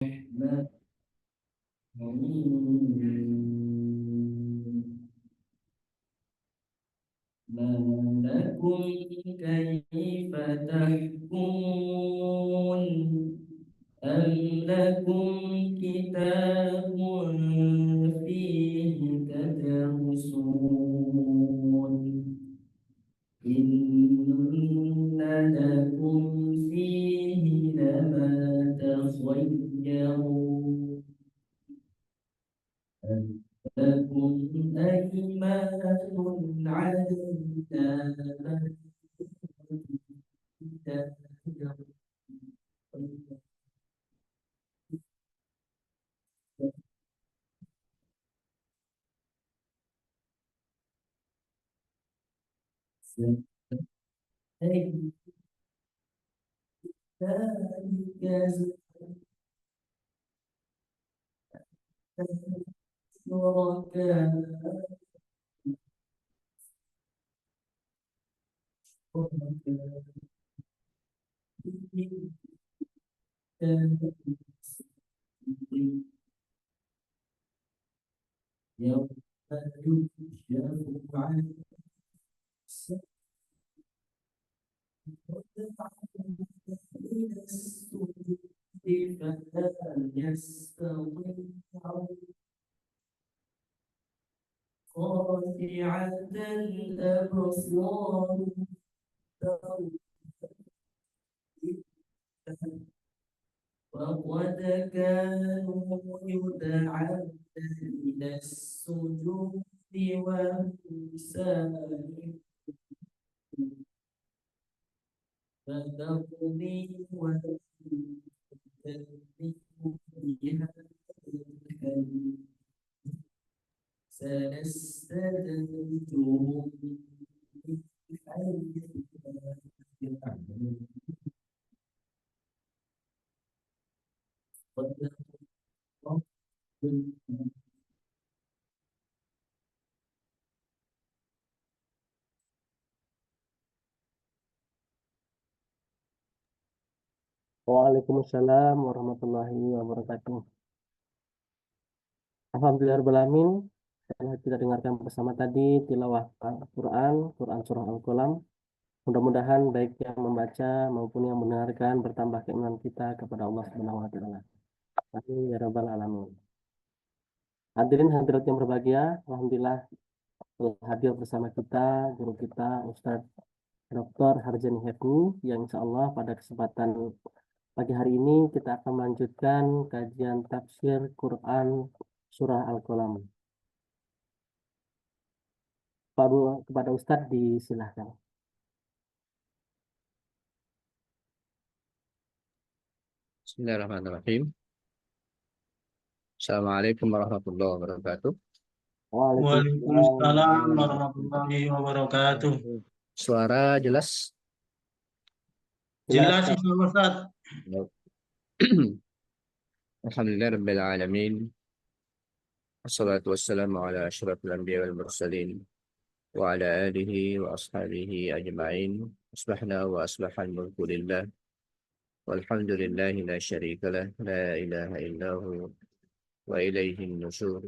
ما لكم كيف تحكمون أم لكم كتاب فيه تدرسون إن لكم فيه لما تخيرون أم لكم أيمان علينا ذلك شركاء يوم يكشف عن إلى السجود فلا يستطيعون خاشعة أبصارهم وقد كانوا يدعون إلى السجود وهم سالمون فتقضي وتكذب بها الكذب سنستدرجهم من حيث لا يعلمون صدق الله العظيم. Waalaikumsalam warahmatullahi wabarakatuh. Alhamdulillahirrahmanirrahim. Setelah kita dengarkan bersama tadi tilawah Al-Quran, Quran Surah Al-Qalam. Mudah-mudahan baik yang membaca maupun yang mendengarkan bertambah keimanan kita kepada Allah Subhanahu wa taala. Amin ya rabbal alamin. Hadirin hadirat yang berbahagia, alhamdulillah telah hadir bersama kita guru kita Ustadz Dr. Harjani Hefni yang insya Allah pada kesempatan pagi hari ini kita akan melanjutkan kajian tafsir Quran Surah Al-Qalam. Kepada Ustadz disilahkan. Bismillahirrahmanirrahim. Assalamualaikum warahmatullahi wabarakatuh. Waalaikumsalam warahmatullahi wabarakatuh. Suara jelas? Jelas insya Allah, Ustaz. Alhamdulillah rabbil alamin. Wassalatu wassalamu ala asyrafil anbiya wal mursalin wa ala alihi wa ashabihi ajma'in. Asbahna wa asbahal mulku lillah. Walhamdulillahi la syarika lah, la ilaha illahu wa ilaihin nusyur.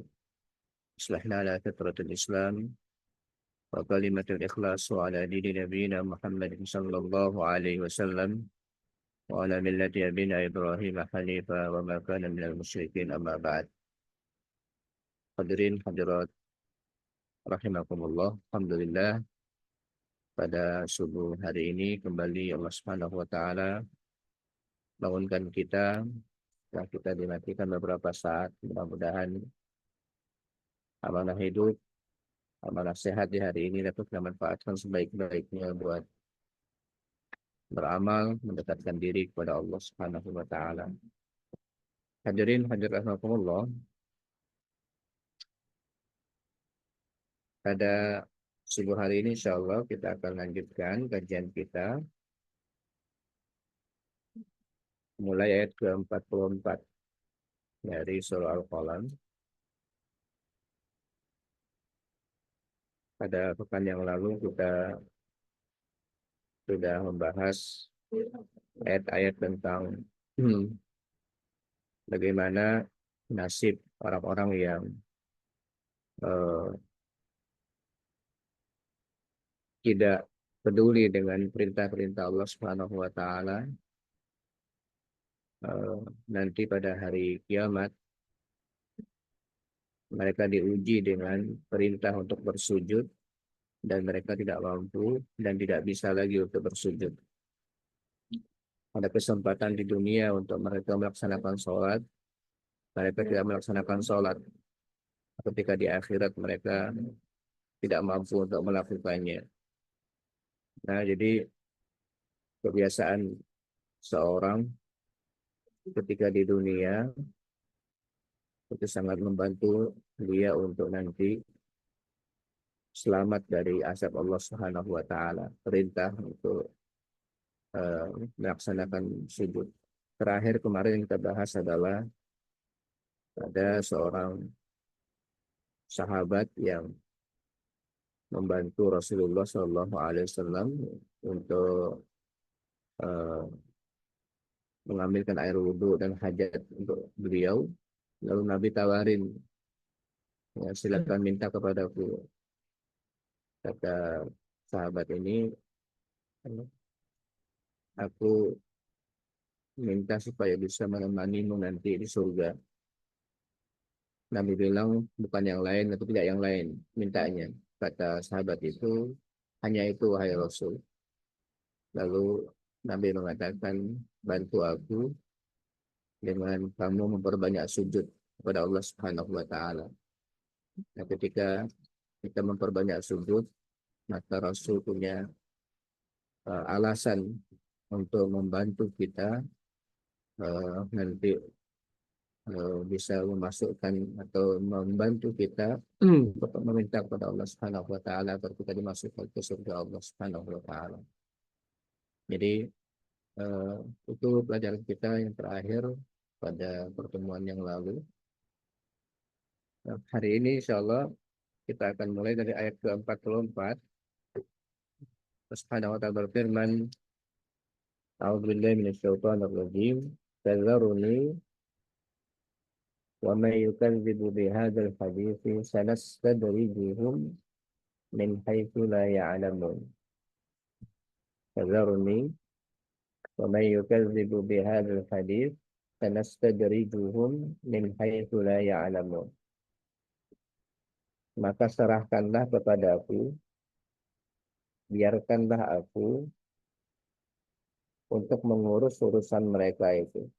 Aslahna ala fitratul Islam wa kalimatul ikhlas wa ala dini nabiyina Muhammadin sallallahu alaihi wasallam wa ala millati abina Ibrahim hanifa wa ma kana minal musyrikin amma ba'd. Hadirin hadirat rahimakumullah. Alhamdulillah pada subuh hari ini kembali Allah Subhanahu wa taala bangunkan kita setelah kita dimatikan beberapa saat. Mudah-mudahan amanah hidup, amanah sehat di hari ini dapat kita manfaatkan sebaik-baiknya buat beramal, mendekatkan diri kepada Allah Subhanahu wa taala. Hadirin hadirat rahimakumullah. Pada subuh hari ini insyaallah kita akan lanjutkan kajian kita mulai ayat ke-44 dari surah Al-Qalam. Pada pekan yang lalu kita sudah membahas ayat-ayat tentang bagaimana nasib orang-orang yang eh, tidak peduli dengan perintah-perintah Allah Subhanahu wa taala nanti pada hari kiamat. Mereka diuji dengan perintah untuk bersujud dan mereka tidak mampu dan tidak bisa lagi untuk bersujud. Ada kesempatan di dunia untuk mereka melaksanakan sholat, mereka tidak melaksanakan sholat. Ketika di akhirat mereka tidak mampu untuk melakukannya. Nah, jadi kebiasaan seorang ketika di dunia itu sangat membantu dia untuk nanti selamat dari azab Allah Subhanahu wa taala. Perintah untuk melaksanakan sujud. Terakhir kemarin yang kita bahas adalah ada seorang sahabat yang membantu Rasulullah Shallallahu Alaihi Wasallam untuk mengambilkan air wudhu dan hajat untuk beliau. Lalu Nabi tawarin, ya, silakan minta kepadaku. Kata sahabat ini, aku minta supaya bisa menemanimu nanti di surga. Nabi bilang bukan yang lain atau tidak yang lain mintanya. Kata sahabat itu, hanya itu wahai Rasul. Lalu Nabi mengatakan, bantu aku dengan kamu memperbanyak sujud kepada Allah Subhanahu wa taala. Nah, ketika kita memperbanyak sujud, maka Rasul punya alasan untuk membantu kita nanti bisa memasukkan atau membantu kita untuk meminta kepada Allah Subhanahu wa taala agar kita dimasukkan ke surga Allah Subhanahu wa taala. Jadi itu pelajaran kita yang terakhir pada pertemuan yang lalu. Nah, hari ini insyaallah kita akan mulai dari ayat ke-44. Allah Subhanahu wa taala berfirman, A'udzubillahi minasyaitonir rajim. Tadharuni وَمَنْ يُكَذِّبُ بِهَذَا الْحَدِيثِ سَنَسْتَدْرِجُهُمْ مِنْ حَيْثُ لَا يَعْلَمُونَ. فَذَرْنِي وَمَنْ يُكَذِّبُ بِهَذَا الْحَدِيثِ سَنَسْتَدْرِجُهُمْ مِنْ حَيْثُ لَا يَعْلَمُونَ. Maka serahkanlah kepadaku, biarkanlah aku untuk mengurus urusan mereka itu.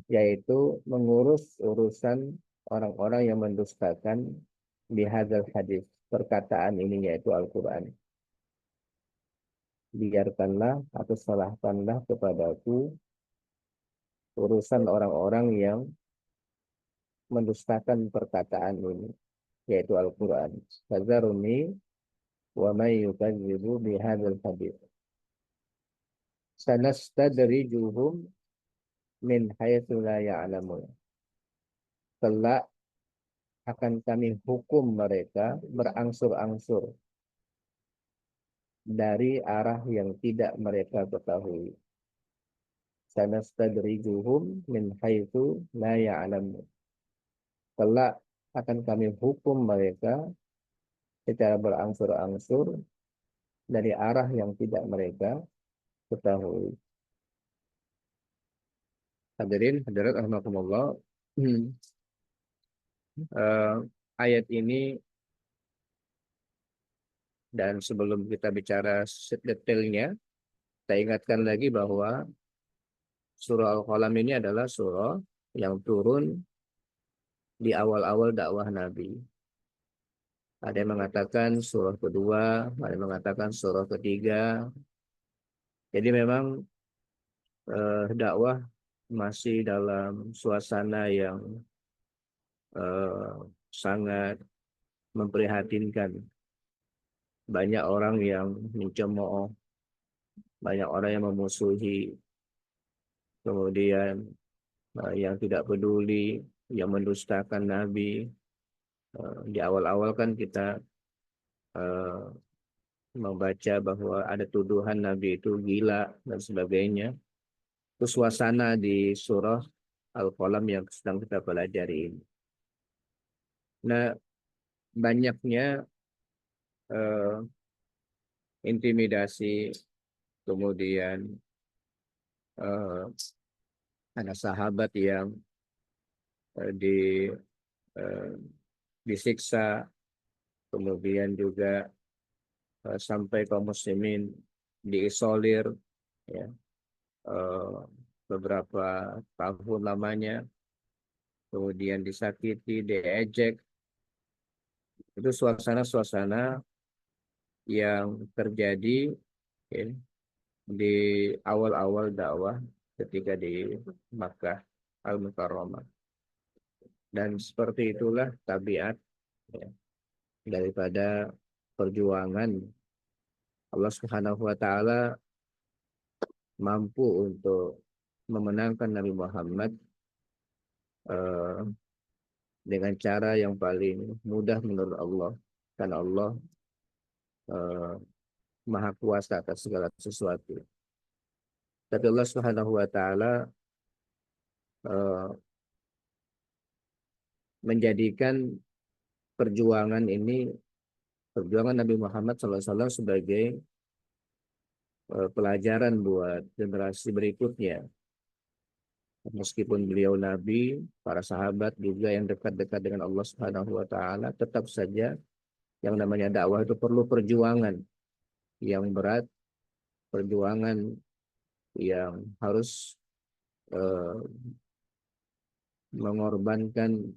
Yaitu mengurus urusan orang-orang yang mendustakan bihadzal hadis, perkataan ini yaitu Al-Quran. Biarkanlah atau serahkanlah kepadaku urusan orang-orang yang mendustakan perkataan ini yaitu Al-Quran. Fadzaruni wa may yukadzibu bihadzal hadis sanastadrijuhum min haitsu la ya'lamun. Kelak akan kami hukum mereka berangsur-angsur dari arah yang tidak mereka ketahui. Sanastadrijuhum min haitsu la ya'lamun. Kelak akan kami hukum mereka secara berangsur-angsur dari arah yang tidak mereka ketahui. Hadirin hadirat rahimakumullah. Ayat ini dan sebelum kita bicara detailnya, saya ingatkan lagi bahwa surah Al-Qalam ini adalah surah yang turun di awal-awal dakwah Nabi. Ada yang mengatakan surah kedua, ada yang mengatakan surah ketiga. Jadi memang dakwah masih dalam suasana yang sangat memprihatinkan. Banyak orang yang mencemooh, banyak orang yang memusuhi, kemudian yang tidak peduli, yang mendustakan Nabi. Di awal-awal kan kita membaca bahwa ada tuduhan Nabi itu gila dan sebagainya. Itu suasana di surah Al-Qalam yang sedang kita pelajari ini. Nah, banyaknya eh, intimidasi, kemudian eh, ada sahabat yang eh, di eh, disiksa, kemudian juga sampai kaum muslimin diisolir, ya, eh, beberapa tahun lamanya, kemudian disakiti, diejek. Itu suasana-suasana yang terjadi, ya, di awal-awal dakwah ketika di Makkah Al-Mukarramah. Dan seperti itulah tabiat, ya, daripada perjuangan. Allah Subhanahu wa taala mampu untuk memenangkan Nabi Muhammad eh, dengan cara yang paling mudah menurut Allah, karena Allah eh, maha kuasa atas segala sesuatu. Tapi Allah Subhanahu wa taala eh, menjadikan perjuangan ini, perjuangan Nabi Muhammad SAW sebagai pelajaran buat generasi berikutnya. Meskipun beliau Nabi, para sahabat juga yang dekat-dekat dengan Allah Subhanahu wa taala, tetap saja yang namanya dakwah itu perlu perjuangan yang berat, perjuangan yang harus eh, mengorbankan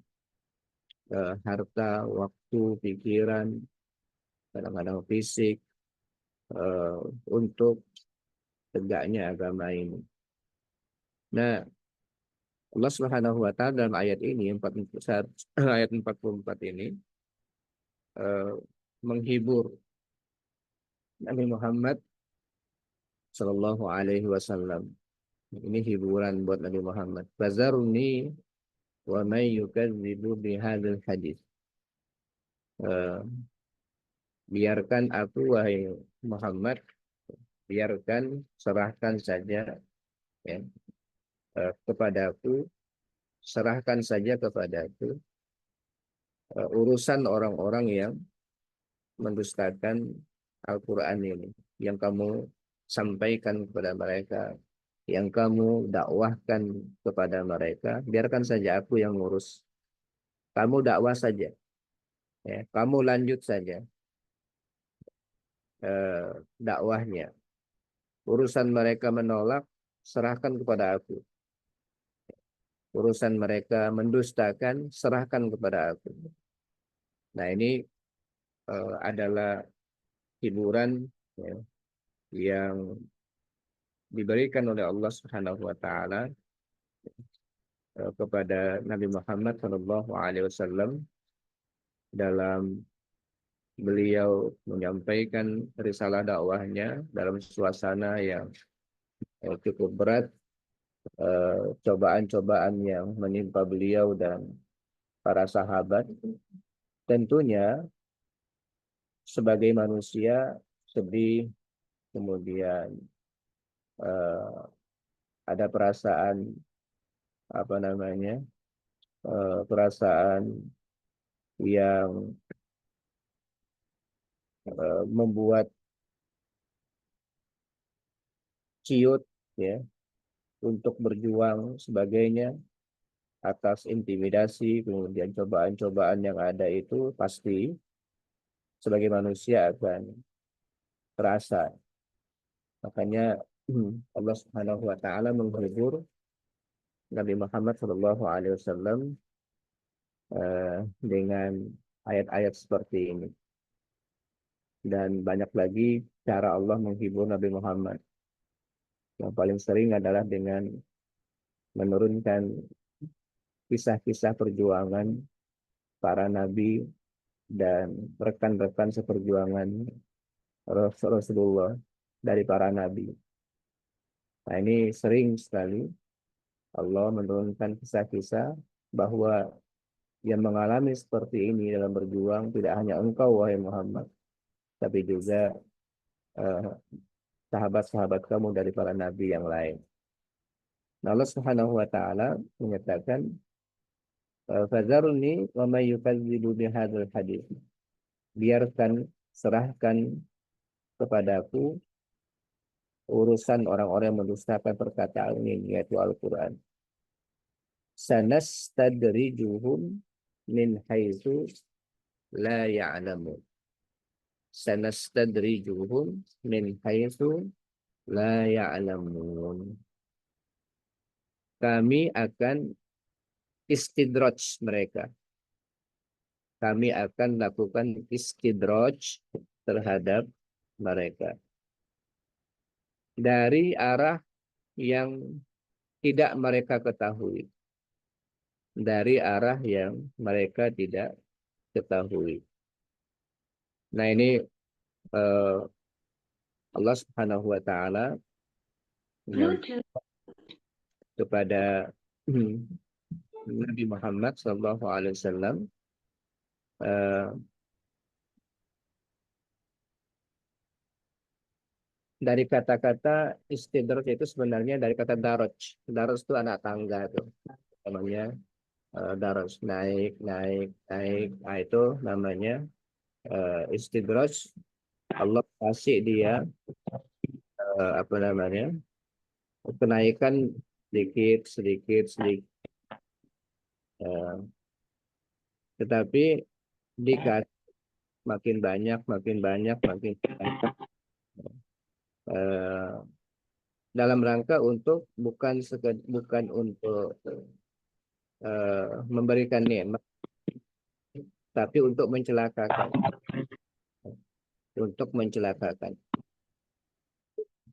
harta, waktu, pikiran, kadang-kadang fisik eh, untuk tegaknya agama ini. Nah, Allah Subhanahu wa taala dalam ayat ini ayat 44 ini eh, menghibur Nabi Muhammad Shallallahu alaihi wasallam. Ini hiburan buat Nabi Muhammad. Fazarni wa may yukadzibu bihadzal hadis. Eh, biarkan aku, wahai Muhammad, biarkan, serahkan saja, ya, kepadaku, serahkan saja kepadaku urusan orang-orang yang mendustakan Al-Quran ini, yang kamu sampaikan kepada mereka, yang kamu dakwahkan kepada mereka. Biarkan saja aku yang ngurus. Kamu dakwah saja, ya, kamu lanjut saja dakwahnya. Urusan mereka menolak, serahkan kepada aku. Urusan mereka mendustakan, serahkan kepada aku. Nah, ini adalah hiburan, ya, yang diberikan oleh Allah Subhanahu wa taala kepada Nabi Muhammad Shallallahu alaihi wasallam dalam beliau menyampaikan risalah dakwahnya dalam suasana yang cukup berat, cobaan-cobaan yang menimpa beliau dan para sahabat. Tentunya sebagai manusia sedih, kemudian eh, ada perasaan apa namanya, perasaan yang membuat ciut, ya, untuk berjuang sebagainya atas intimidasi, kemudian cobaan-cobaan yang ada, itu pasti sebagai manusia akan terasa. Makanya Allah Subhanahu wa taala menghibur Nabi Muhammad Shallallahu alaihi wasallam dengan ayat-ayat seperti ini. Dan banyak lagi cara Allah menghibur Nabi Muhammad. Yang paling sering adalah dengan menurunkan kisah-kisah perjuangan para nabi dan rekan-rekan seperjuangan Rasulullah dari para nabi. Nah, ini sering sekali Allah menurunkan kisah-kisah bahwa yang mengalami seperti ini dalam berjuang tidak hanya engkau, wahai Muhammad, tapi juga eh, sahabat-sahabat kamu dari para nabi yang lain. Nah, Allah Subhanahu wa taala menyatakan fadzarni wa may yukadzibu bihadzal hadits. Biarkan, serahkan kepadaku urusan orang-orang yang mendustakan perkataan ini, yaitu Al-Quran. Sanastadrijuhum min haitsu la ya'lamun. Sanastadrijuhum min haitsu la ya'lamun. Kami akan istidraj mereka. Kami akan lakukan istidraj terhadap mereka dari arah yang tidak mereka ketahui. Dari arah yang mereka tidak ketahui. Nah, ini Allah Subhanahu wa taala kepada Nabi Muhammad sallallahu alaihi wasallam dari kata-kata istidraj itu sebenarnya dari kata daraj. Daraj itu anak tangga tuh. Namanya daraj, naik, naik, naik. Nah, itu namanya istidraj. Allah kasih dia apa namanya? Kenaikan sedikit, sedikit, sedikit. Tetapi dikasih makin banyak, makin banyak, makin banyak. Dalam rangka untuk bukan untuk memberikan nikmat, tapi untuk mencelakakan, untuk mencelakakan.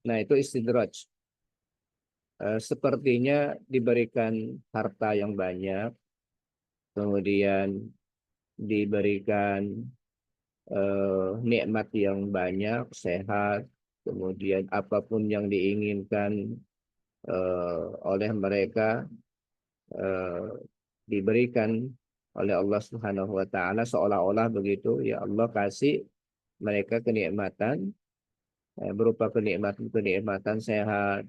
Nah, itu istidraj. Sepertinya diberikan harta yang banyak, kemudian diberikan nikmat yang banyak, sehat, kemudian apapun yang diinginkan oleh mereka diberikan oleh Allah Subhanahu wa taala, seolah-olah begitu ya Allah kasih mereka kenikmatan berupa kenikmatan sehat,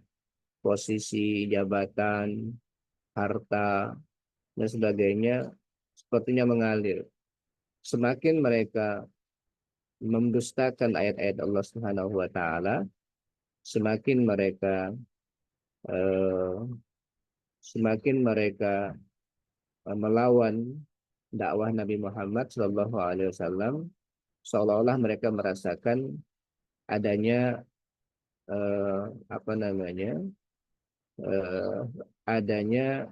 posisi, jabatan, harta dan sebagainya sepertinya mengalir. Semakin mereka mendustakan ayat-ayat Allah Subhanahu wa taala, semakin mereka eh, melawan dakwah Nabi Muhammad Shallallahu Alaihi Wasallam, seolah-olah mereka merasakan adanya apa namanya adanya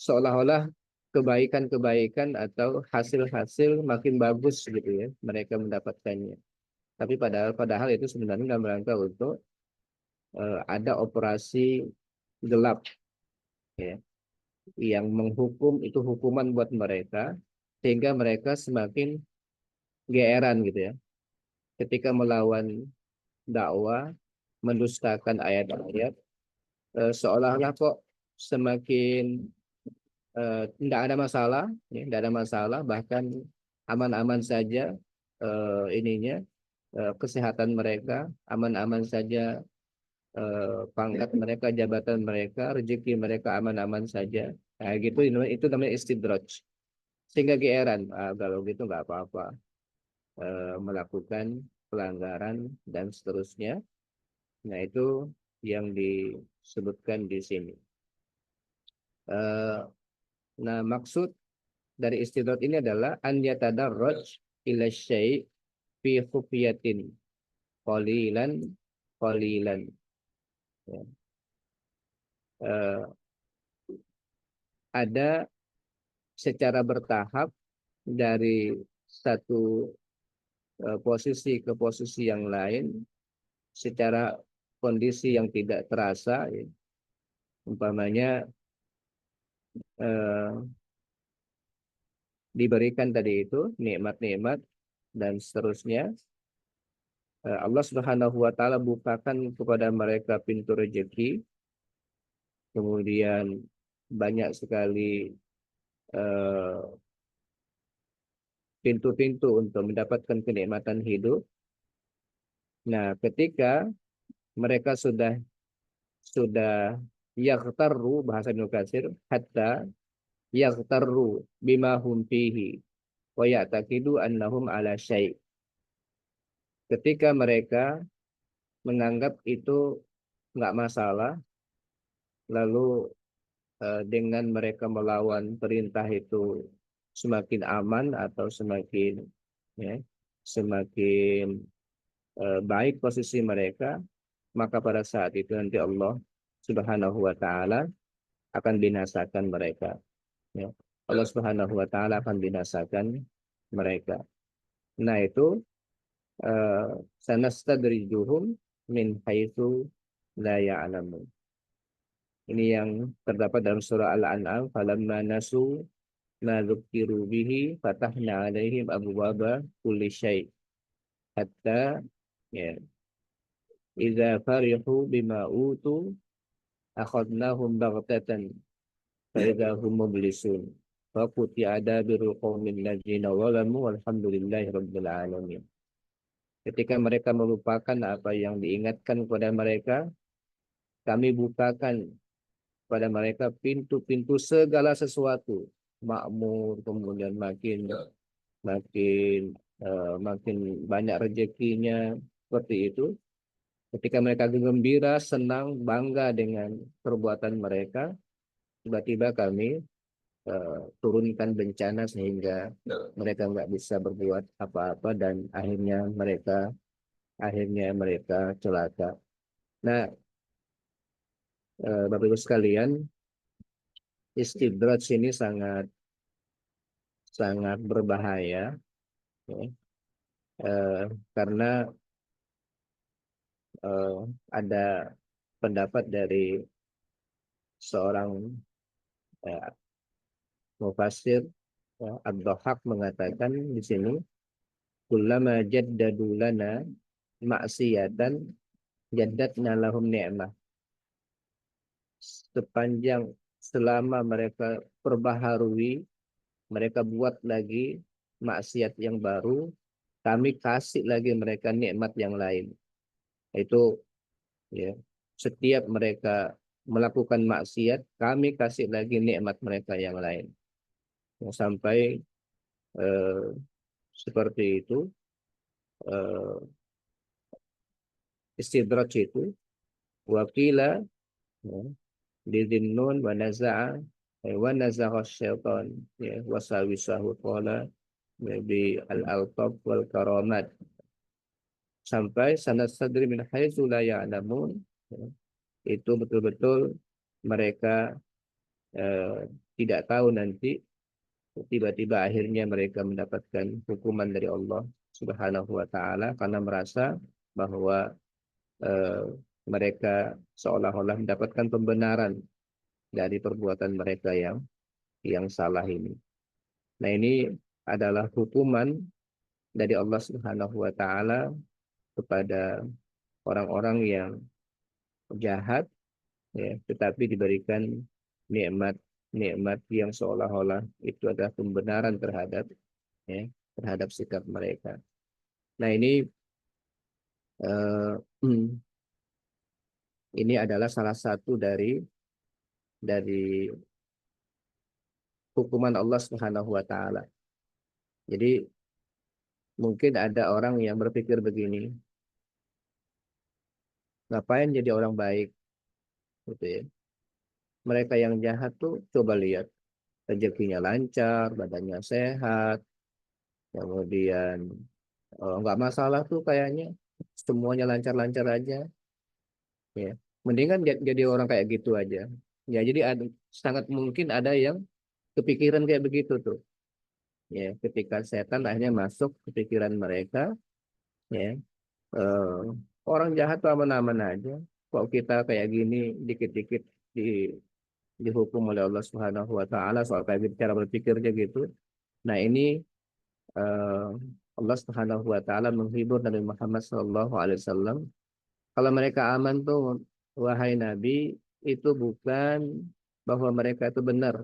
seolah-olah kebaikan-kebaikan atau hasil-hasil makin bagus gitu ya mereka mendapatkannya. Tapi padahal itu sebenarnya dalam rangka untuk ada operasi gelap ya yang menghukum, itu hukuman buat mereka sehingga mereka semakin geeran gitu ya ketika melawan dakwah, mendustakan ayat-ayat, seolah-olah kok semakin tidak ada masalah, ya, tidak ada masalah, bahkan aman-aman saja ininya kesehatan mereka, aman-aman saja pangkat mereka, jabatan mereka, rezeki mereka aman-aman saja. Nah, gitu itu namanya istidraj. Sehingga geeran, kalau gitu nggak apa-apa melakukan pelanggaran dan seterusnya. Nah, itu yang disebutkan di sini. Nah, maksud dari istidrat ini adalah an yatadarraj ila syai' fi khufiyatin qalilan qalilan. Ya. Ada secara bertahap dari satu posisi ke posisi yang lain secara kondisi yang tidak terasa ya. Umpamanya diberikan tadi itu nikmat-nikmat dan seterusnya. Allah Subhanahu wa taala bukakan kepada mereka pintu rezeki, kemudian banyak sekali pintu-pintu untuk mendapatkan kenikmatan hidup. Nah, ketika mereka sudah yaghtarru, bahasa Ibnu Katsir, hatta yaghtarru bima hum fihi wa ya'taqidu annahum ala syai'. Ketika mereka menganggap itu nggak masalah, lalu dengan mereka melawan perintah itu semakin aman atau semakin ya, semakin baik posisi mereka, maka pada saat itu nanti Allah Subhanahu wa taala akan binasakan mereka. Ya. Allah Subhanahu wa taala akan binasakan mereka. Nah, itu sanastadrijuhum min haitsu la ya'lamun. Ini yang terdapat dalam surah Al-An'am, falamma nasu ma dzukiru bihi fatahna 'alaihim abwaaba kulli syai' hatta ya idza farihu bima utu akhadnahum baghtatan fa idza hum mublisun fa quti'a dabirul qaumil ladzina zalamu walhamdulillahi rabbil alamin. Ketika mereka melupakan apa yang diingatkan kepada mereka, kami bukakan pada mereka pintu-pintu segala sesuatu, makmur, kemudian makin makin makin banyak rezekinya, seperti itu. Ketika mereka gembira, senang, bangga dengan perbuatan mereka, tiba-tiba kami turunkan bencana sehingga mereka nggak bisa berbuat apa-apa dan akhirnya mereka celaka. Nah, Bapak Ibu sekalian, istidraj ini sangat sangat berbahaya, ya, eh, karena eh, ada pendapat dari seorang eh, mufassir, ya, Ad-Dhahhak mengatakan di sini, kullama jaddadu lana ma'siyatan jaddatna lahum ni'mah. Selama mereka perbaharui, mereka buat lagi maksiat yang baru, kami kasih lagi mereka nikmat yang lain. Itu ya, setiap mereka melakukan maksiat, kami kasih lagi nikmat mereka yang lain. Sampai eh, seperti itu istidraj itu wakila ya, didinnun wa naza'a syaitan ya wasawisahu qala bi al-alqab wal karamat sampai sanastadri min haitsu la ya'lamun ya, itu betul-betul mereka eh, tidak tahu nanti tiba-tiba akhirnya mereka mendapatkan hukuman dari Allah Subhanahu wa taala karena merasa bahwa eh, mereka seolah-olah mendapatkan pembenaran dari perbuatan mereka yang salah ini. Nah, ini adalah hukuman dari Allah Subhanahu wa taala kepada orang-orang yang jahat ya, tetapi diberikan nikmat yang seolah-olah itu adalah pembenaran terhadap ya, terhadap sikap mereka. Nah, eh, ini adalah salah satu dari hukuman Allah Subhanahu wa taala. Jadi mungkin ada orang yang berpikir begini, ngapain jadi orang baik gitu ya. Mereka yang jahat tuh coba lihat rezekinya lancar, badannya sehat, kemudian nggak masalah tuh kayaknya semuanya lancar-lancar aja ya. Mendingan jadi orang kayak gitu aja. Ya, jadi sangat mungkin ada yang kepikiran kayak begitu tuh. Ya, ketika setan akhirnya masuk ke pikiran mereka, ya, eh, orang jahat tuh aman-aman aja. Kok kita kayak gini dikit-dikit di dihukum oleh Allah Subhanahu wa taala soal kayak cara berpikirnya gitu. Nah, ini eh, Allah Subhanahu wa taala menghibur Nabi Muhammad SAW. Kalau mereka aman tuh, wahai Nabi, itu bukan bahwa mereka itu benar.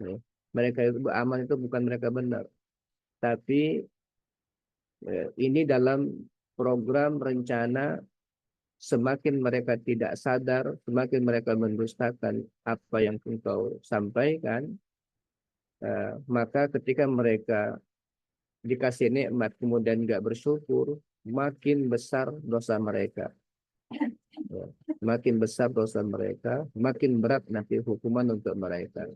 Ya. Mereka itu aman itu bukan mereka benar. tapi ini dalam program rencana. Semakin mereka tidak sadar, semakin mereka mendustakan apa yang engkau sampaikan, maka ketika mereka dikasih nikmat kemudian nggak bersyukur, makin besar dosa mereka. Ya, makin besar dosa mereka, makin berat nanti hukuman untuk mereka.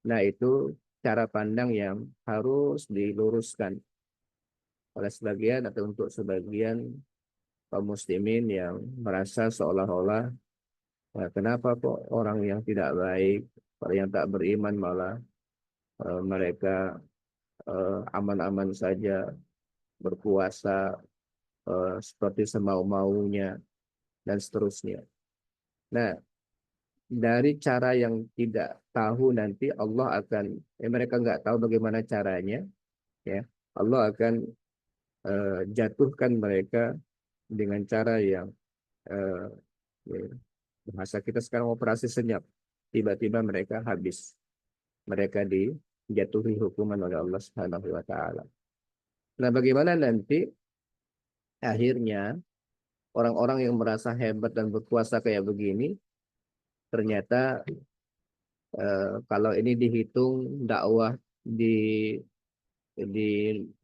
Nah, itu cara pandang yang harus diluruskan oleh sebagian atau untuk sebagian kaum muslimin yang merasa seolah-olah kenapa kok orang yang tidak baik, orang yang tak beriman malah mereka aman-aman saja berpuasa seperti semau-maunya dan seterusnya. Nah, dari cara yang tidak tahu nanti Allah akan, mereka nggak tahu bagaimana caranya, ya Allah akan jatuhkan mereka dengan cara yang ya, bahasa kita sekarang operasi senyap. Tiba-tiba mereka habis. Mereka dijatuhi hukuman oleh Allah Subhanahu wa taala. Nah, bagaimana nanti akhirnya orang-orang yang merasa hebat dan berkuasa kayak begini ternyata kalau ini dihitung dakwah di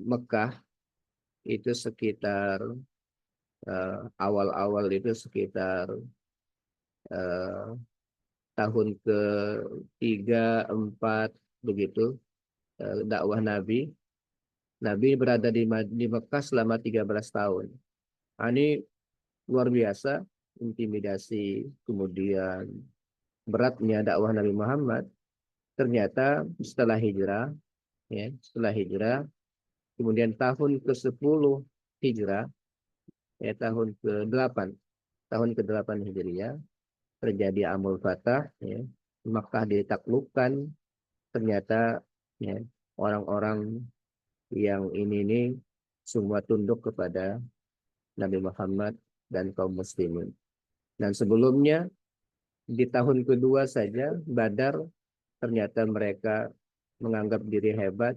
Mekah itu sekitar awal-awal itu sekitar eh, tahun ke-3, 4 begitu dakwah Nabi. Nabi berada di Mekah selama 13 tahun. Nah, ini luar biasa intimidasi, kemudian beratnya dakwah Nabi Muhammad. Ternyata setelah hijrah, ya, setelah hijrah, kemudian tahun ke-10 hijrah, ya, tahun ke-8 Hijriah, terjadi Amul Fatah, ya, Makkah ditaklukkan. Ternyata ya, orang-orang yang ini semua tunduk kepada Nabi Muhammad dan kaum muslimin. Dan sebelumnya di tahun kedua saja Badar ternyata mereka menganggap diri hebat,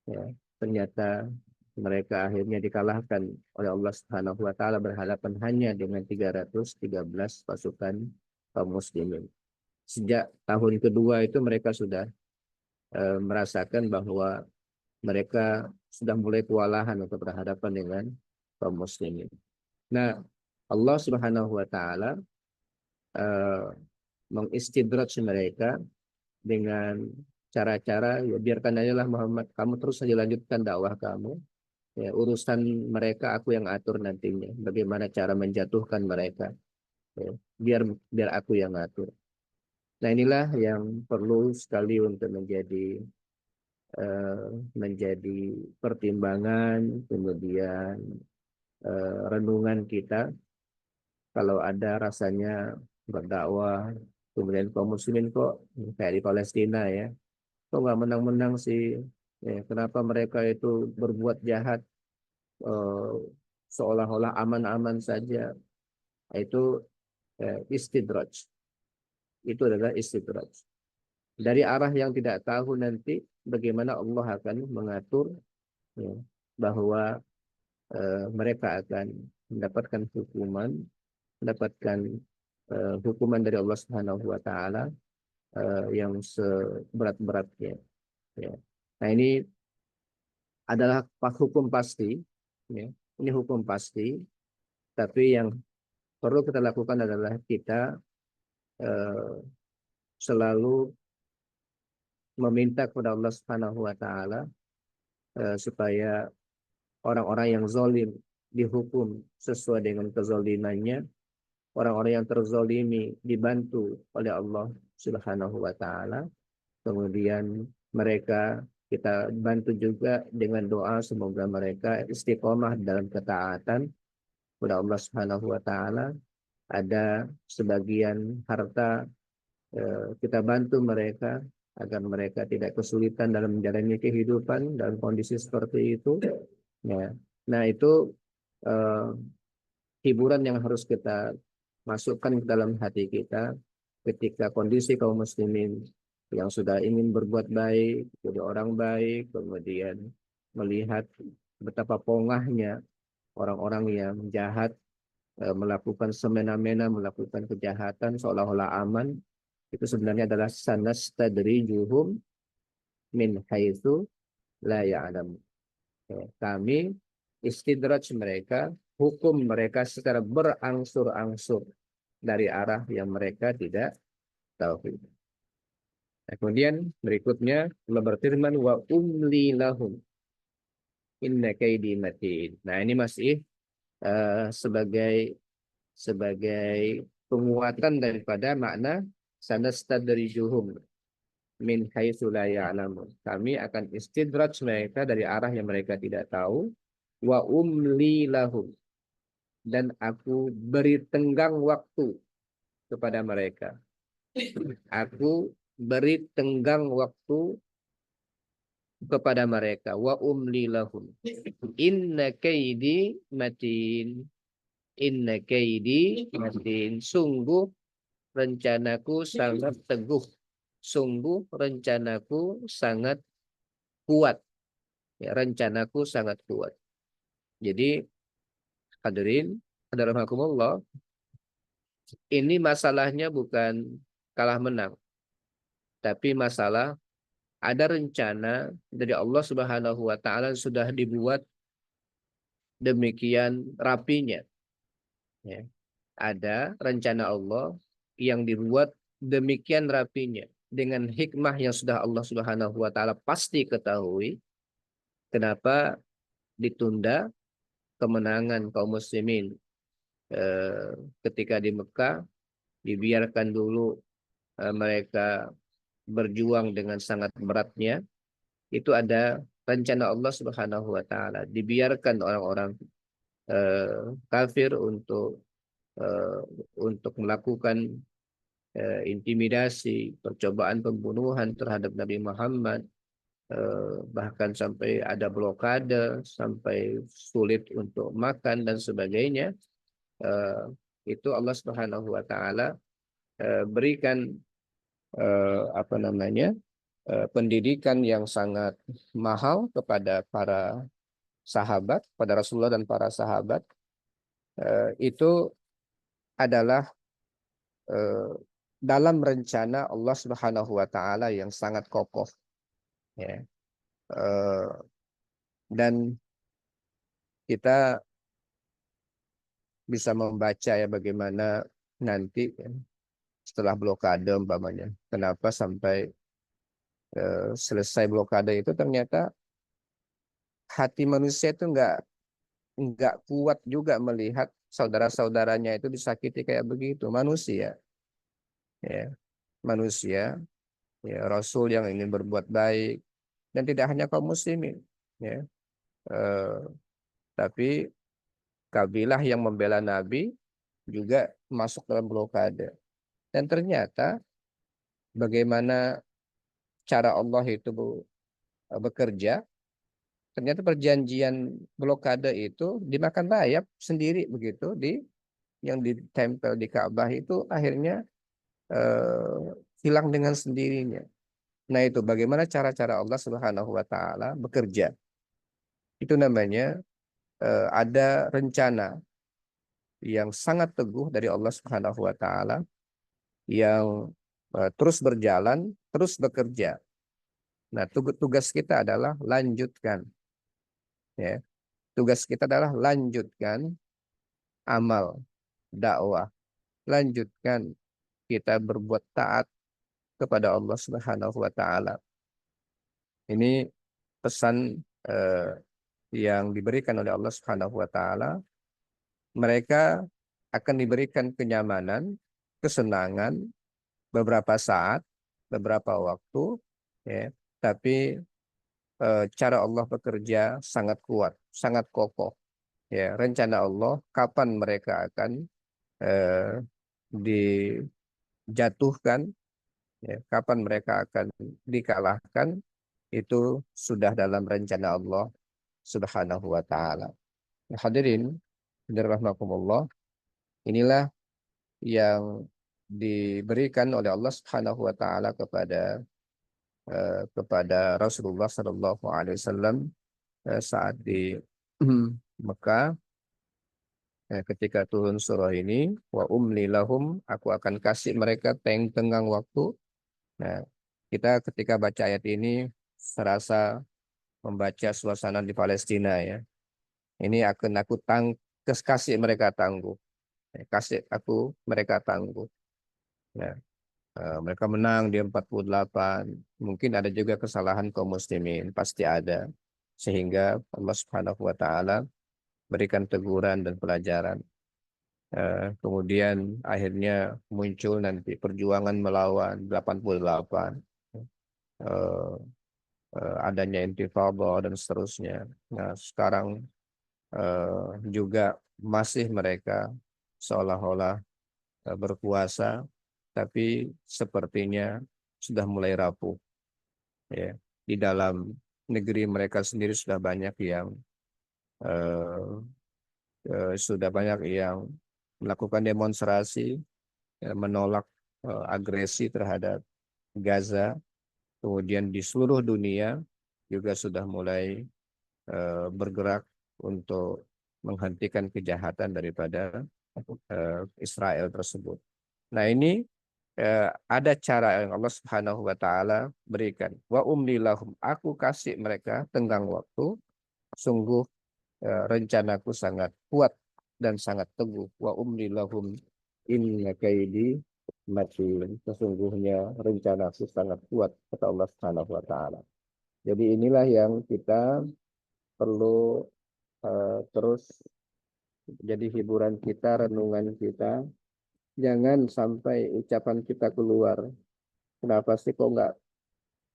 ya. Ternyata mereka akhirnya dikalahkan oleh Allah Subhanahu wa taala berhadapan hanya dengan 313 pasukan kaum muslimin. Sejak tahun kedua itu mereka sudah merasakan bahwa mereka sudah mulai kewalahan untuk berhadapan dengan kaum muslimin. Nah, Allah Subhanahu wa taala mengistidraj mereka dengan cara-cara, ya biarkan aja lah Muhammad, kamu terus saja lanjutkan dakwah kamu. Ya, urusan mereka aku yang atur nantinya. Bagaimana cara menjatuhkan mereka. Ya, biar aku yang atur. Nah, inilah yang perlu sekali untuk menjadi pertimbangan, kemudian renungan kita kalau ada rasanya berdakwah, kemudian kaum muslimin kok kayak di Palestina ya, kok nggak menang-menang sih? Ya, kenapa mereka itu berbuat jahat eh, seolah-olah aman-aman saja? Itu istidraj. Itu adalah istidraj. Dari arah yang tidak tahu nanti bagaimana Allah akan mengatur, ya, bahwa mereka akan mendapatkan hukuman dari Allah Subhanahu wa taala yang seberat-beratnya, ya. Nah, ini adalah hukum pasti, ya. Ini hukum pasti, tapi yang perlu kita lakukan adalah kita eh, selalu meminta kepada Allah Subhanahu wa taala supaya orang-orang yang zalim dihukum sesuai dengan kezalimannya, orang-orang yang terzalimi dibantu oleh Allah Subhanahu wa taala. Kemudian mereka kita bantu juga dengan doa semoga mereka istiqomah dalam ketaatan kepada Allah Subhanahu wa taala. Ada sebagian harta kita bantu mereka agar mereka tidak kesulitan dalam menjalani kehidupan dalam kondisi seperti itu. Ya. Nah, itu eh, hiburan yang harus kita masukkan ke dalam hati kita ketika kondisi kaum muslimin yang sudah ingin berbuat baik, jadi orang baik, kemudian melihat betapa pongahnya orang-orang yang jahat melakukan semena-mena, melakukan kejahatan seolah-olah aman, itu sebenarnya adalah sanastadrijuhum min haitsu la ya'lamun. Kami istidraj mereka, hukum mereka secara berangsur-angsur dari arah yang mereka tidak tahu. Nah, kemudian berikutnya Allah berfirman wa umli lahum inna kaidi matin. Nah, ini masih sebagai penguatan daripada makna sanastadrijuhum min haitsu la ya'lamun. Kami akan istidraj mereka dari arah yang mereka tidak tahu. Wa umli lahum, dan aku beri tenggang waktu kepada mereka. Aku beri tenggang waktu kepada mereka. Wa umli lahum. Inna kaidi matin. Inna kaidi matin. Sungguh rencanaku sangat teguh. Sungguh rencanaku sangat kuat. Ya, rencanaku sangat kuat. Jadi hadirin, hadirahmakumullah, ini masalahnya bukan kalah menang, tapi masalah ada rencana dari Allah Subhanahu wa taala sudah dibuat demikian rapinya. Ya. Ada rencana Allah yang dibuat demikian rapinya dengan hikmah yang sudah Allah Subhanahu wa taala pasti ketahui. Kenapa ditunda kemenangan kaum muslimin ketika di Mekah, dibiarkan dulu mereka berjuang dengan sangat beratnya. Itu ada rencana Allah Subhanahu wa taala. Dibiarkan orang-orang kafir eh, untuk melakukan intimidasi, percobaan pembunuhan terhadap Nabi Muhammad, bahkan sampai ada blokade, sampai sulit untuk makan dan sebagainya. Itu Allah Subhanahu wa taala berikan pendidikan yang sangat mahal kepada para sahabat, pada Rasulullah dan para sahabat. Itu adalah dalam rencana Allah Subhanahu wa taala yang sangat kokoh, ya. Dan kita bisa membaca ya bagaimana nanti setelah blokade umpamanya, kenapa sampai selesai blokade itu ternyata hati manusia itu nggak kuat juga melihat saudara-saudaranya itu disakiti kayak begitu. Manusia, ya, manusia, ya, Rasul yang ingin berbuat baik, dan tidak hanya kaum muslimin, ya, tapi kabilah yang membela Nabi juga masuk dalam blokade. Dan ternyata bagaimana cara Allah itu bekerja, ternyata perjanjian blokade itu dimakan rayap sendiri begitu, yang ditempel di Ka'bah itu akhirnya hilang dengan sendirinya. Nah, itu bagaimana cara-cara Allah Subhanahu wa taala bekerja. Itu namanya ada rencana yang sangat teguh dari Allah Subhanahu wa taala yang terus berjalan, terus bekerja. Nah, tugas kita adalah lanjutkan, ya. Tugas kita adalah lanjutkan amal dakwah, lanjutkan kita berbuat taat kepada Allah Subhanahu wa taala. Ini pesan yang diberikan oleh Allah Subhanahu wa taala. Mereka akan diberikan kenyamanan, kesenangan beberapa saat, beberapa waktu, ya. Tapi cara Allah bekerja sangat kuat, sangat kokoh. Ya, rencana Allah kapan mereka akan dijatuhkan, ya, kapan mereka akan dikalahkan, itu sudah dalam rencana Allah Subhanahu wa taala. Nah, hadirin rahimakumullah, inilah yang diberikan oleh Allah Subhanahu wa taala kepada Rasulullah sallallahu alaihi wasallam saat di Mekah. Ketika turun surah ini, wa umli lahum, aku akan kasih mereka tenggang waktu. Nah, kita ketika baca ayat ini serasa membaca suasana di Palestina ya. Ini akan aku kasih mereka tangguh. Kasih aku mereka tangguh. Nah, mereka menang di 48. Mungkin ada juga kesalahan kaum muslimin, pasti ada. Sehingga Allah Subhanahu wa taala berikan teguran dan pelajaran. Kemudian akhirnya muncul nanti perjuangan melawan 88. eh, Adanya intifada dan seterusnya. Nah, sekarang juga masih mereka seolah-olah berkuasa, tapi sepertinya sudah mulai rapuh. Ya, di dalam negeri mereka sendiri eh, sudah banyak yang melakukan demonstrasi menolak agresi terhadap Gaza. Kemudian di seluruh dunia juga sudah mulai bergerak untuk menghentikan kejahatan daripada Israel tersebut. Nah, ini ada cara yang Allah Subhanahu wa taala berikan. Wa umli lahum, aku kasih mereka tenggang waktu. Sungguh rencanaku sangat kuat dan sangat teguh. Wa umli lahum inna kaidi matin. Sesungguhnya rencanaku sangat kuat, kata Allah Subhanahu wa taala. Jadi inilah yang kita perlu terus jadi hiburan kita, renungan kita. Jangan sampai ucapan kita keluar. Kenapa sih kok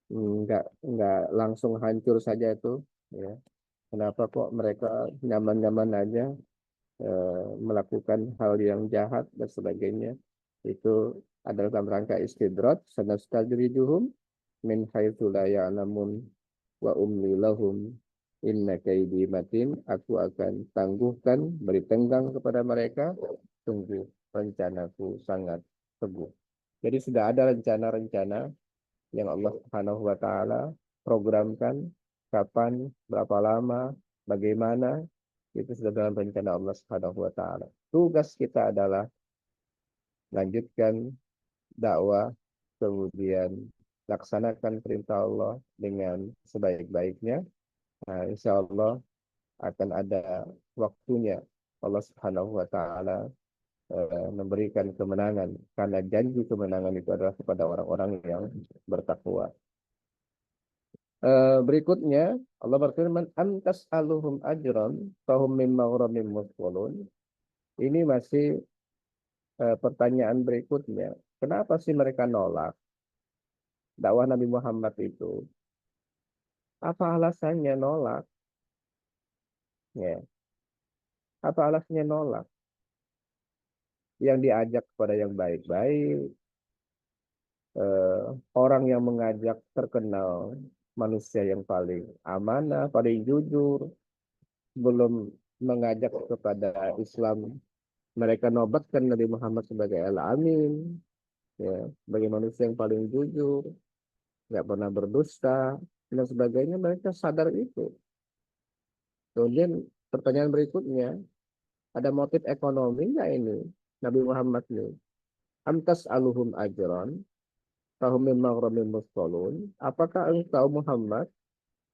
nggak langsung hancur saja itu? Ya. Kenapa kok mereka nyaman-nyaman aja melakukan hal yang jahat dan sebagainya? Itu adalah dalam rangka istidrat. Sanastadrijuhum min haitsu la ya'lamun wa umli lahum inna kaidi matin. Aku akan tangguhkan, beri tenggang kepada mereka. Tunggu, rencanaku sangat teguh. Jadi sudah ada rencana-rencana yang Allah Subhanahu wa taala programkan, kapan, berapa lama, bagaimana, itu sudah dalam rencana Allah Subhanahu wa taala. Tugas kita adalah lanjutkan dakwah, kemudian laksanakan perintah Allah dengan sebaik-baiknya. Nah, insya Allah akan ada waktunya Allah Subhanahu wa taala memberikan kemenangan, karena janji kemenangan itu adalah kepada orang-orang yang bertakwa. Berikutnya Allah berfirman, antas aluhum ajron fahum min maghramin musqalun. Ini masih pertanyaan berikutnya. Kenapa sih mereka nolak dakwah Nabi Muhammad itu? Apa alasannya nolak? Ya, apa alasannya nolak? Yang diajak kepada yang baik-baik, orang yang mengajak terkenal manusia yang paling amanah, paling jujur, belum mengajak kepada Islam. Mereka nobatkan Nabi Muhammad sebagai Al-Amin, ya, sebagai manusia yang paling jujur, nggak pernah berdusta, dan sebagainya. Mereka sadar itu. Kemudian pertanyaan berikutnya, ada motif ekonomi nggak ini Nabi Muhammad ini? Amtas aluhum ajron, tahum min maghramin musqalun. Apakah engkau Muhammad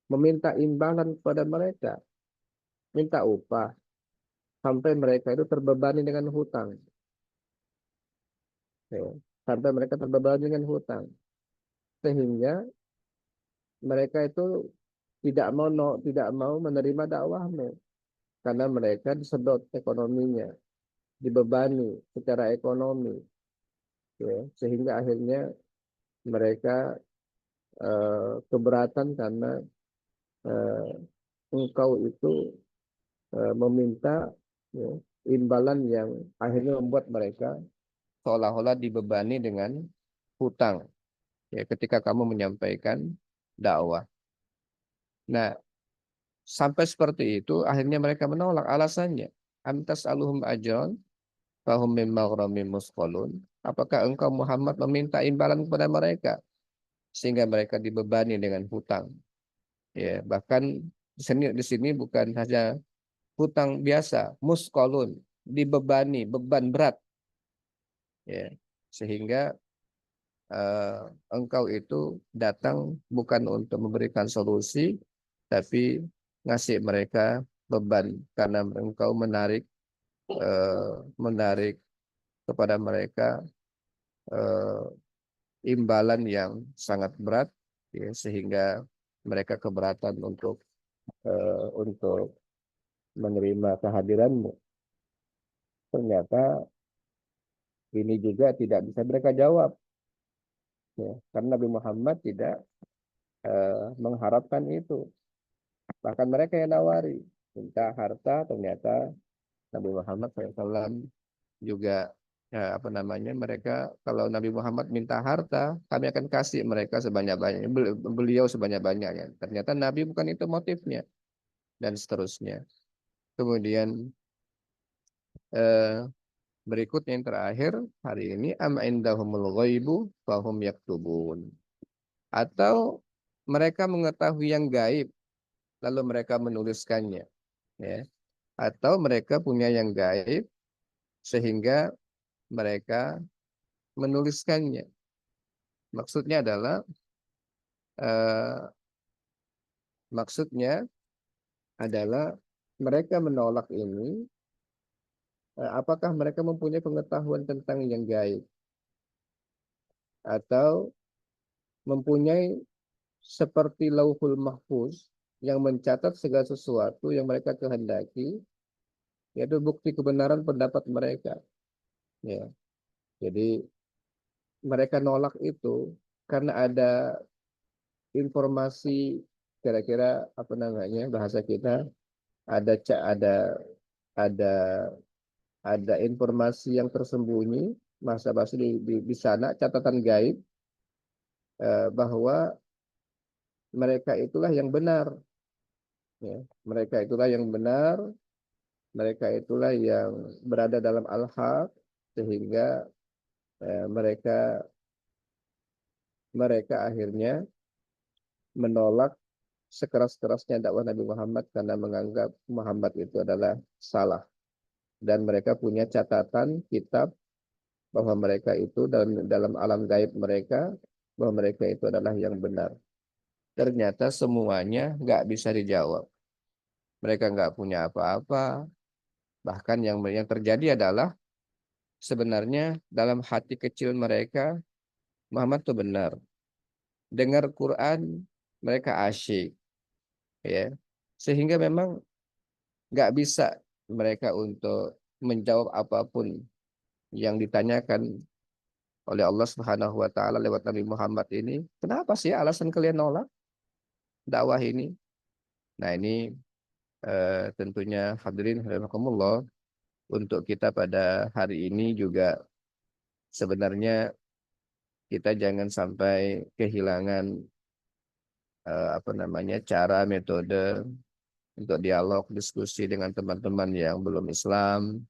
meminta imbalan kepada mereka, minta upah, sampai mereka itu terbebani dengan hutang? Ya, sampai mereka terbebani dengan hutang. Sehingga mereka itu tidak mau menerima dakwahmu karena mereka disedot ekonominya, dibebani secara ekonomi, ya, sehingga akhirnya mereka keberatan karena eh, engkau itu meminta, ya, imbalan yang akhirnya membuat mereka seolah-olah dibebani dengan hutang, ya, ketika kamu menyampaikan dakwah. Nah, sampai seperti itu, akhirnya mereka menolak. Alasannya, antas aluhum ajron, fahum min maghramin musqalun. Apakah engkau Muhammad meminta imbalan kepada mereka, sehingga mereka dibebani dengan hutang? Ya, bahkan Di sini bukan saja hutang biasa, muskolun, dibebani, beban berat, ya, sehingga eh, engkau itu datang bukan untuk memberikan solusi, tapi ngasih mereka beban karena engkau menarik kepada mereka eh, imbalan yang sangat berat, ya, sehingga mereka keberatan untuk menerima kehadiranmu. Ternyata ini juga tidak bisa mereka jawab, ya, karena Nabi Muhammad tidak mengharapkan itu. Bahkan mereka yang nawari minta harta, ternyata Nabi Muhammad SAW juga apa namanya, mereka kalau Nabi Muhammad minta harta, kami akan kasih mereka sebanyak-banyaknya, beliau sebanyak-banyaknya. Ternyata Nabi bukan itu motifnya, dan seterusnya. Kemudian eh, berikutnya yang terakhir hari ini, am indahumul ghaibu fahum yaktubun. Atau mereka mengetahui yang gaib lalu mereka menuliskannya, ya. Atau mereka punya yang gaib sehingga mereka menuliskannya. Maksudnya adalah eh, maksudnya adalah mereka menolak ini, apakah mereka mempunyai pengetahuan tentang yang gaib atau mempunyai seperti Lauhul Mahfuz yang mencatat segala sesuatu yang mereka kehendaki, yaitu bukti kebenaran pendapat mereka, ya. Jadi mereka nolak itu karena ada informasi, kira-kira apa namanya bahasa kita, ada ada ada informasi yang tersembunyi, masa bahasa di sana catatan gaib, bahwa mereka itulah yang benar, ya. Mereka itulah yang benar, mereka itulah yang berada dalam al-haq, sehingga mereka mereka akhirnya menolak sekeras-kerasnya dakwah Nabi Muhammad karena menganggap Muhammad itu adalah salah, dan mereka punya catatan kitab bahwa mereka itu dalam dalam alam gaib mereka, bahwa mereka itu adalah yang benar. Ternyata semuanya nggak bisa dijawab. Mereka nggak punya apa-apa. Bahkan yang terjadi adalah sebenarnya dalam hati kecil mereka Muhammad itu benar. Dengar Quran mereka asyik, ya. Sehingga memang nggak bisa mereka untuk menjawab apapun yang ditanyakan oleh Allah Subhanahu wa taala lewat Nabi Muhammad ini. Kenapa sih alasan kalian nolak dakwah ini? Nah, ini tentunya hadirin rahimakumullah, untuk kita pada hari ini juga sebenarnya kita jangan sampai kehilangan apa namanya cara metode untuk dialog diskusi dengan teman-teman yang belum Islam.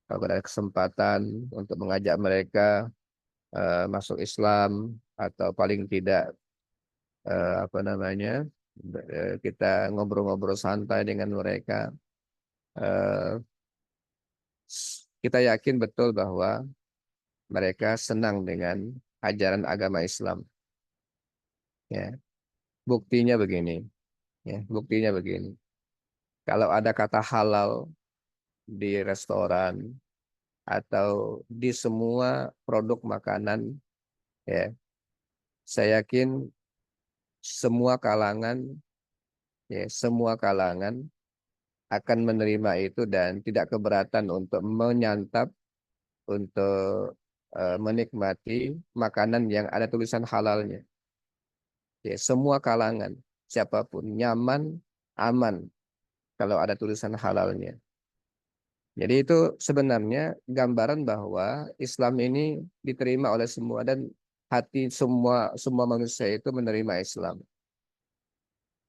Kalau ada kesempatan untuk mengajak mereka masuk Islam, atau paling tidak apa namanya, kita ngobrol-ngobrol santai dengan mereka. Eh, kita yakin betul bahwa mereka senang dengan ajaran agama Islam. Ya, buktinya begini. Ya, buktinya begini. Kalau ada kata halal di restoran atau di semua produk makanan, ya, saya yakin semua kalangan, ya, semua kalangan akan menerima itu dan tidak keberatan untuk menyantap, untuk menikmati makanan yang ada tulisan halalnya. Ya, semua kalangan, siapapun nyaman, aman kalau ada tulisan halalnya. Jadi itu sebenarnya gambaran bahwa Islam ini diterima oleh semua, dan hati semua semua manusia itu menerima Islam.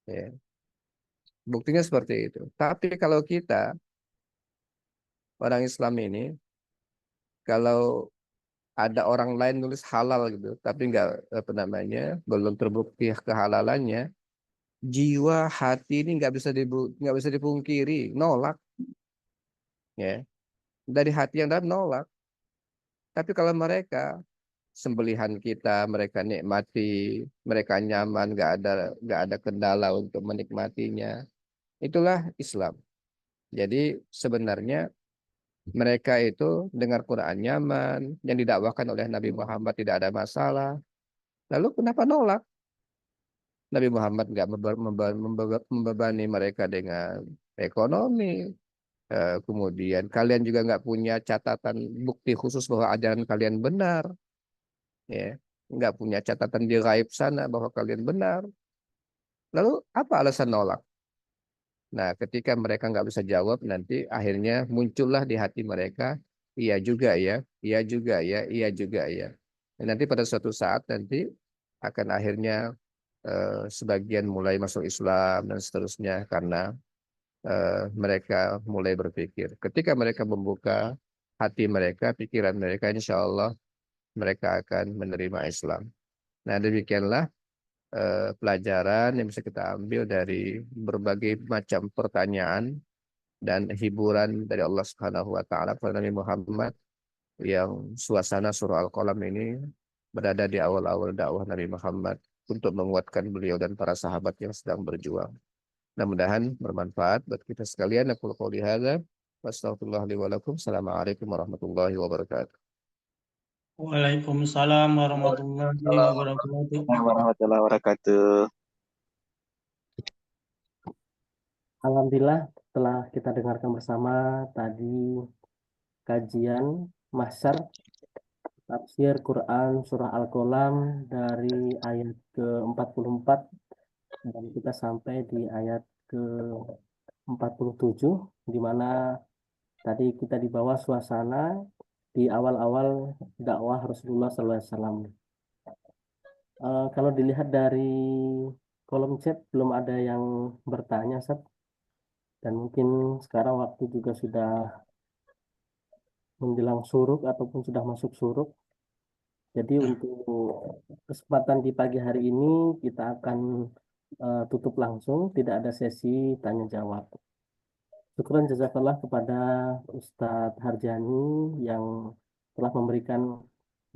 Ya, buktinya seperti itu. Tapi kalau kita orang Islam ini, kalau ada orang lain nulis halal gitu, tapi nggak apa namanya belum terbukti kehalalannya, jiwa, hati ini nggak bisa dipungkiri, nolak, ya. Dari hati yang dalam nolak. Tapi kalau mereka sembelihan kita, mereka nikmati, mereka nyaman, nggak ada kendala untuk menikmatinya. Itulah Islam. Jadi sebenarnya mereka itu dengar Quran nyaman, yang didakwakan oleh Nabi Muhammad tidak ada masalah. Lalu kenapa nolak? Nabi Muhammad nggak membebani mereka dengan ekonomi. Kemudian kalian juga nggak punya catatan bukti khusus bahwa ajaran kalian benar, ya. Nggak punya catatan di gaib sana bahwa kalian benar. Lalu apa alasan nolak? Nah, ketika mereka nggak bisa jawab, nanti akhirnya muncullah di hati mereka, iya juga ya, iya juga ya, iya juga ya. Dan nanti pada suatu saat nanti akan akhirnya sebagian mulai masuk Islam dan seterusnya karena mereka mulai berpikir. Ketika mereka membuka hati mereka, pikiran mereka, insya Allah mereka akan menerima Islam. Nah, demikianlah pelajaran yang bisa kita ambil dari berbagai macam pertanyaan dan hiburan dari Allah Subhanahu wa taala kepada Nabi Muhammad yang suasana surah Al-Qalam ini berada di awal-awal dakwah Nabi Muhammad untuk menguatkan beliau dan para sahabat yang sedang berjuang. Mudah-mudahan bermanfaat buat kita sekalian. Aku qouli hadza wa astaghfirullah li wa lakum. Assalamualaikum warahmatullahi wabarakatuh. Waalaikumsalam warahmatullahi wabarakatuh. Warahmatullahi wabarakatuh. Alhamdulillah, setelah kita dengarkan bersama tadi kajian mahsyar tafsir Quran surah Al-Qalam dari ayat ke-44 dan kita sampai di ayat ke-47 di mana tadi kita di bawah suasana di awal-awal dakwah Rasulullah SAW. Kalau dilihat dari kolom chat belum ada yang bertanya, Seth. Dan mungkin sekarang waktu juga sudah menjelang suruk ataupun sudah masuk suruk. Jadi untuk kesempatan di pagi hari ini kita akan tutup langsung, tidak ada sesi tanya jawab. Syukran jazakallah kepada Ustadz Harjani yang telah memberikan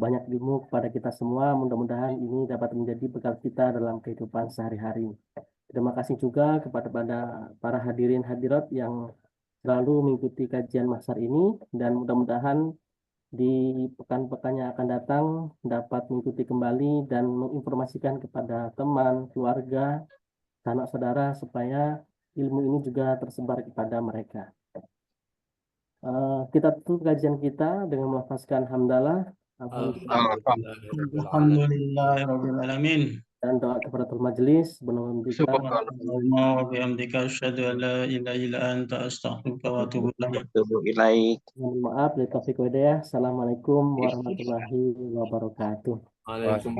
banyak ilmu kepada kita semua. Mudah-mudahan ini dapat menjadi bekal kita dalam kehidupan sehari-hari. Terima kasih juga kepada para hadirin hadirat yang selalu mengikuti kajian mahsyar ini dan mudah-mudahan di pekan-pekan yang akan datang dapat mengikuti kembali dan menginformasikan kepada teman, keluarga, sanak saudara supaya ilmu ini juga tersebar kepada mereka. Kita tutup kajian kita dengan melafazkan hamdalah, Alhamdulillahirabbil alamin. dan doa kepada majelis benar-benar Subhanallah wa bihamdika asyhadu an la ilaha illa anta astaghfiruka wa atubu ilaik. Mohon maaf, Assalamualaikum warahmatullahi wabarakatuh. Waalaikumsalam.